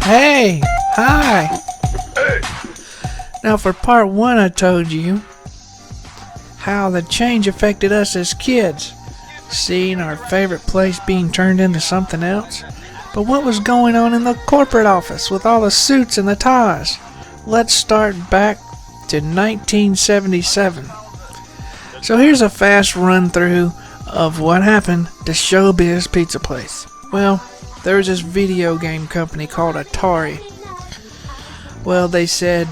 Hey, hi. Now for part one, I told you how the change affected us as kids, seeing our favorite place being turned into something else. But what was going on in the corporate office with all the suits and the ties? Let's start back to 1977. So here's a fast run through of what happened to Showbiz Pizza Place. Well, there was this video game company called Atari. Well, they said,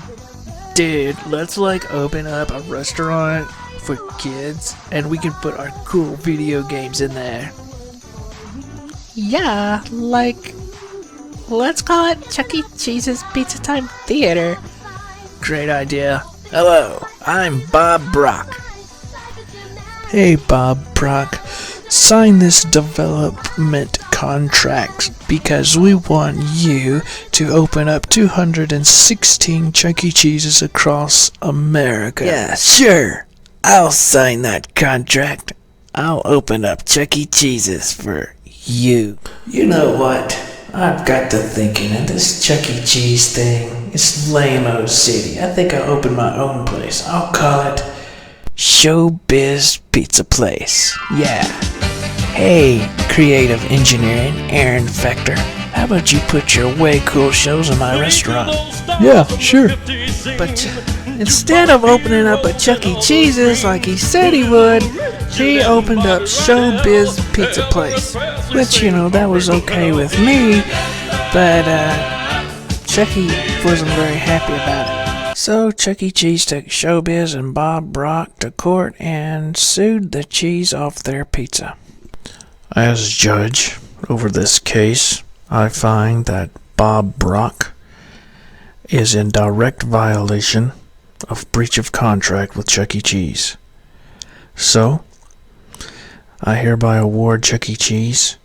dude, let's open up a restaurant for kids and we can put our cool video games in there. Yeah, let's call it Chuck E. Cheese's Pizza Time Theater. Great idea. Hello, I'm Bob Brock. Hey, Bob Brock. Sign this development contract because we want you to open up 216 Chuck E. Cheese's across America. Yeah, sure. I'll sign that contract. I'll open up Chuck E. Cheese's for you. You know what? I've got to thinking, and this Chuck E. Cheese thing is lame-o city. I think I'll open my own place. I'll call it Showbiz Pizza Place. Yeah. Hey, creative engineering, Aaron Fector. How about you put your way cool shows in my restaurant? Yeah, sure. But instead of opening up a Chuck E. Cheese's like he said he would, he opened up Showbiz Pizza Place. Which, that was okay with me, but Chucky wasn't very happy about it. So Chuck E. Cheese took Showbiz and Bob Brock to court and sued the cheese off their pizza. As judge over this case, I find that Bob Brock is in direct violation of breach of contract with Chuck E. Cheese. So, I hereby award Chuck E. Cheese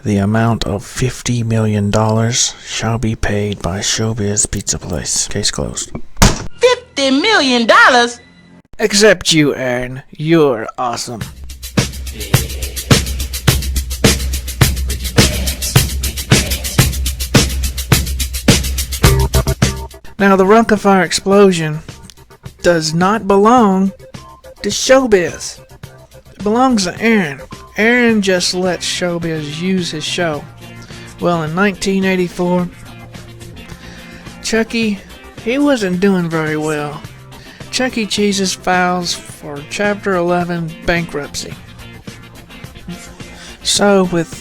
the amount of $50 million shall be paid by Showbiz Pizza Place. Case closed. $50 million? Except you, Aaron. You're awesome. Now, the Rockefeller explosion does not belong to Showbiz. It belongs to Aaron. Aaron just lets Showbiz use his show. Well, in 1984, Chucky, he wasn't doing very well. Chuck E. Cheese's files for Chapter 11 bankruptcy. So, with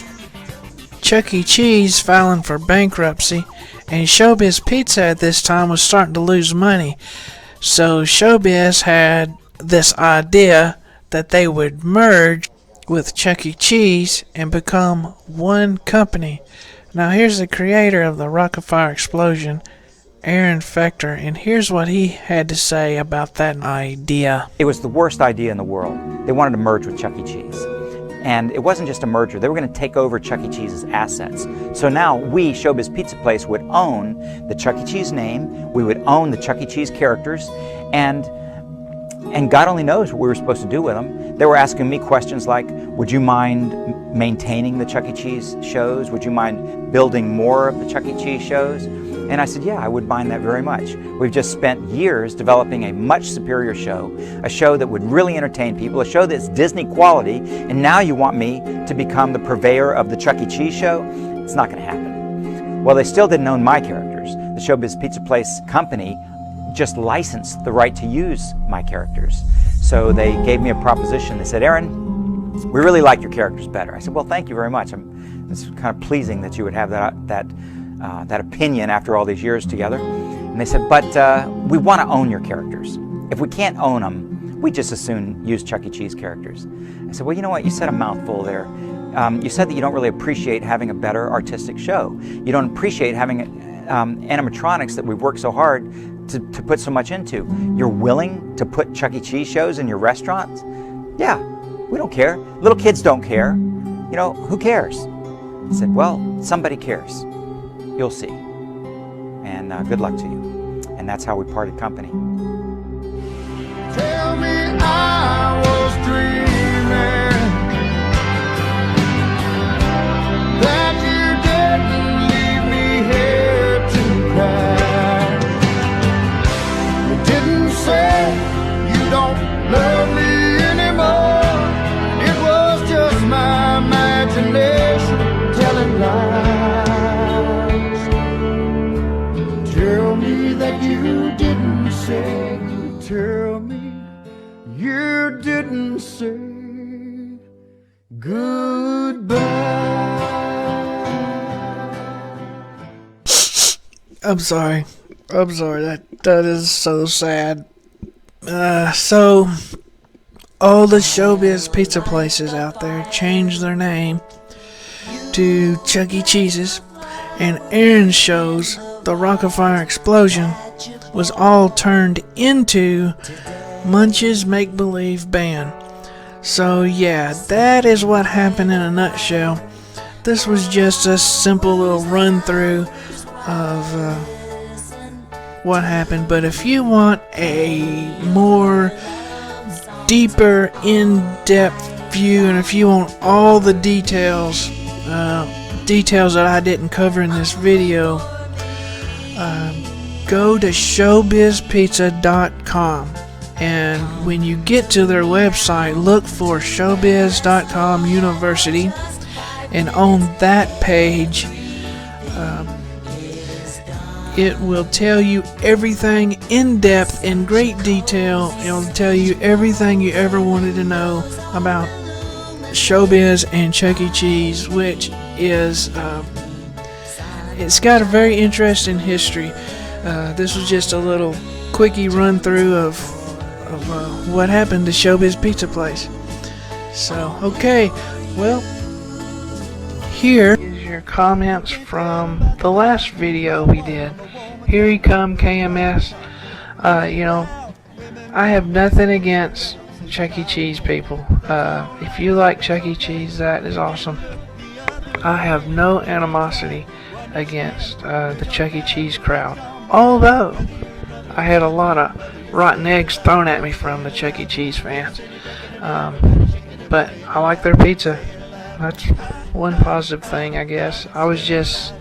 Chuck E. Cheese filing for bankruptcy, and Showbiz Pizza at this time was starting to lose money, so Showbiz had this idea that they would merge with Chuck E. Cheese and become one company. Now here's the creator of the Rockefeller explosion, Aaron Fector, and here's what he had to say about that idea. It was the worst idea in the world. They wanted to merge with Chuck E. Cheese. And it wasn't just a merger, they were going to take over Chuck E. Cheese's assets. So now we, Showbiz Pizza Place, would own the Chuck E. Cheese name, we would own the Chuck E. Cheese characters, and God only knows what we were supposed to do with them. They were asking me questions like, would you mind maintaining the Chuck E. Cheese shows? Would you mind building more of the Chuck E. Cheese shows? And I said, yeah, I would mind that very much. We've just spent years developing a much superior show, a show that would really entertain people, a show that's Disney quality, and now you want me to become the purveyor of the Chuck E. Cheese show? It's not going to happen. Well, they still didn't own my characters. The Showbiz Pizza Place company just licensed the right to use my characters. So they gave me a proposition. They said, Aaron, we really like your characters better. I said, well, thank you very much. It's kind of pleasing that you would have that opinion after all these years together. And they said, but we want to own your characters. If we can't own them, we just as soon use Chuck E. Cheese characters. I said, well, you know what? You said a mouthful there. You said that you don't really appreciate having a better artistic show. You don't appreciate having animatronics that we've worked so hard to put so much into. You're willing to put Chuck E. Cheese shows in your restaurants? Yeah, we don't care. Little kids don't care. Who cares? I said, well, somebody cares. You'll see. And good luck to you. And that's how we parted company. Tell me I was dreaming that you didn't leave me here Goodbye. I'm sorry. That is so sad. So all the Showbiz Pizza Places out there changed their name to Chuck E. Cheese's, and Aaron's shows, The Rock-afire Explosion, was all turned into Munch's Make Believe Band. So yeah, that is what happened in a nutshell. This was just a simple little run through of what happened, but if you want a more deeper, in-depth view, and if you want all the details that I didn't cover in this video, go to showbizpizza.com, and when you get to their website, look for showbiz.com university, and on that page it will tell you everything in depth, in great detail. It'll tell you everything you ever wanted to know about Showbiz and Chuck E. Cheese, which is it's got a very interesting history. This was just a little quickie run through of what happened to Showbiz Pizza Place. So okay, well, here is your comments from the last video we did. Here you come, KMS. I have nothing against Chuck E. Cheese people. If you like Chuck E. Cheese, that is awesome. I have no animosity against the Chuck E. Cheese crowd, although I had a lot of rotten eggs thrown at me from the Chuck E. Cheese fans. But I like their pizza. That's one positive thing, I guess. I was just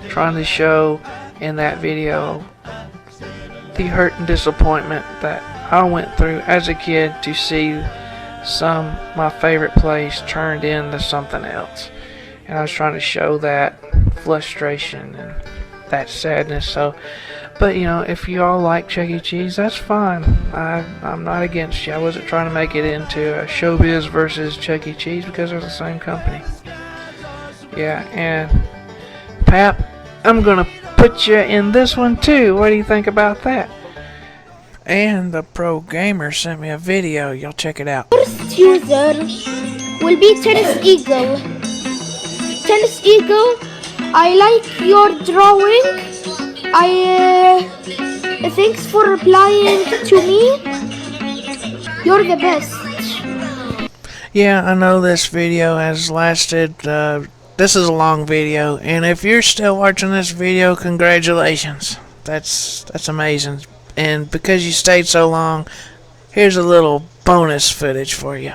trying to show in that video the hurt and disappointment that I went through as a kid to see my favorite place turned into something else. And I was trying to show that frustration and that sadness. So, but if you all like Chuck E. Cheese, that's fine. I'm not against you. I wasn't trying to make it into a Showbiz versus Chuck E. Cheese because they're the same company. Yeah, and Pap, I'm gonna put you in this one too. What do you think about that? And the pro gamer sent me a video. You'll check it out. First user will be Tennis Eagle. Tennis Eagle, I like your drawing. Thanks for replying to me. You're the best. Yeah, I know this video has lasted. This is a long video, and if you're still watching this video, congratulations. That's amazing. And because you stayed so long, here's a little bonus footage for you.